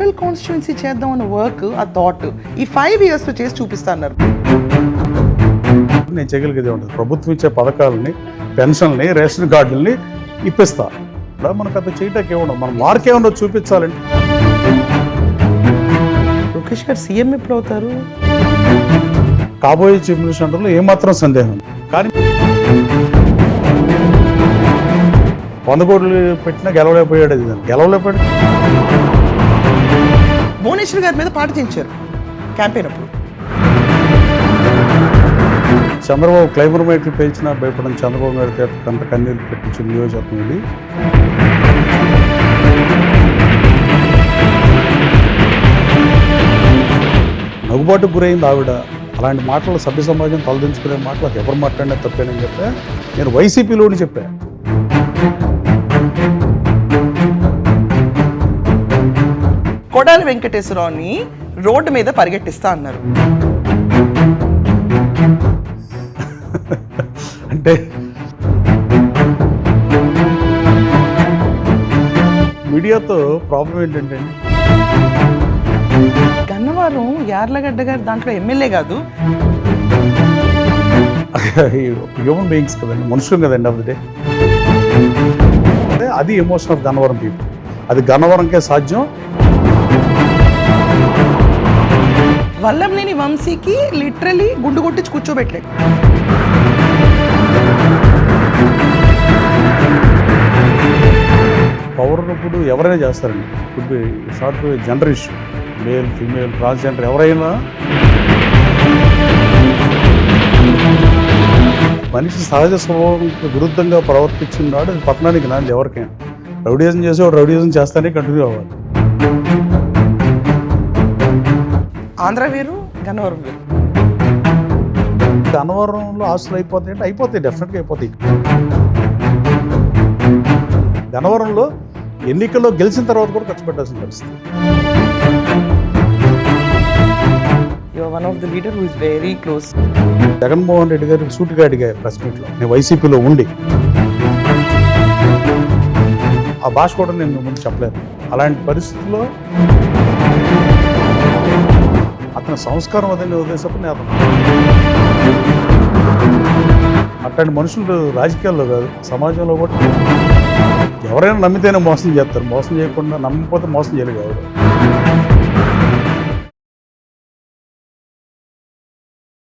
Model constituency చేద్దాం అన్న work, ఆ థాట్ ఈ 5 years లో చేసి చూపిస్తా అన్నారు. నేను చేయగలిగేది ఉంటుంది, ప్రభుత్వం ఇచ్చే పథకాలని, పెన్షన్ని, రేషన్ కార్డుల్ని ఇప్పిస్తా. ఇలా మనకు అంత చేయటానికి ఏమన్నా, మనం మార్క్ ఏమన్నా చూపించాలంటే. లోకేష్ గారు సీఎం ఎప్పుడు అవుతారు? కాబోయే చీఫ్ మినిస్టర్లో ఏమాత్రం సందేహం. కానీ 100 కోట్లు పెట్టినా గెలవలేకపోయాడు. అది గెలవలేకపోయాడు. భువనేశ్వర్ గారి మీద పాట చేయించారు క్యాంపెయిన్ అప్పుడు. చంద్రబాబు క్లైమర్ మైట్లు పేల్చినా భయపడిన చంద్రబాబు నాయుడు కంట కన్నీళ్ళు పెట్టించిన నియోజకవర్గం ఇది. నవ్వుబాటుకు గురైంది ఆవిడ. అలాంటి మాటలు సభ్య సమాజం తలదించుకునే మాటలు ఎవరు మాట్లాడినా తప్పేనని చెప్పా. నేను వైసీపీలోని చెప్పా. కొడాలి వెంకటేశ్వరరావుని రోడ్డు మీద పరిగెట్టిస్తా అన్నారు. అంటే మీడియాతో ప్రాబ్లం ఏంటంటే, గన్నవరం యార్లగడ్డ గారు దాంట్లో ఎమ్మెల్యే కాదు, హ్యూమన్ బీయింగ్స్ కదండి, మనుషులు కదండి. ఆఫ్ ది డే అది ఎమోషన్ ఆఫ్ గన్నవరం పీపుల్. అది గన్నవరంకే సాధ్యం. వల్లంనేని వంశీకి లిటరలీ గుండు కొట్టించి కూర్చోబెట్టలేదు. పవర్ ఉన్నప్పుడు ఎవరైనా చేస్తారండి. ఇప్పుడు short gender issue, male, female, transgender ఎవరైనా మనిషి సహజ స్వభావానికి విరుద్ధంగా ప్రవర్తించినాడు. అది పతనానికి నాంది ఎవరికైనా. రౌడీజం చేసేవాడు రౌడీజం చేస్తానే కంటిన్యూ అవ్వాలి. ఆంధ్ర వేరు, గన్నవరం వేరు. గన్నవరంలో ఆస్తులు అయిపోతాయి అంటే అయిపోతాయి, డెఫినెట్గా అయిపోతాయి. గన్నవరంలో ఎన్నికల్లో గెలిచిన తర్వాత కూడా ఖర్చు పెట్టాల్సిన పరిస్థితి. You are one of the leader who is very close. Jaganmohan Reddy గారు సూటిగా అడిగారు ప్రెస్ మీట్లో, నేను వైసీపీలో ఉండి. ఆ భాష కూడా నేను ముందు చెప్పలేను. అలాంటి పరిస్థితుల్లో అతని సంస్కారం అదని ఉద్దేశం నేను అట్లాంటి మనుషులు రాజకీయాల్లో కాదు, సమాజంలో కూడా ఎవరైనా నమ్మితేనే మోసం చేస్తారు. మోసం చేయకుండా నమ్మకపోతే మోసం చేయలేదు.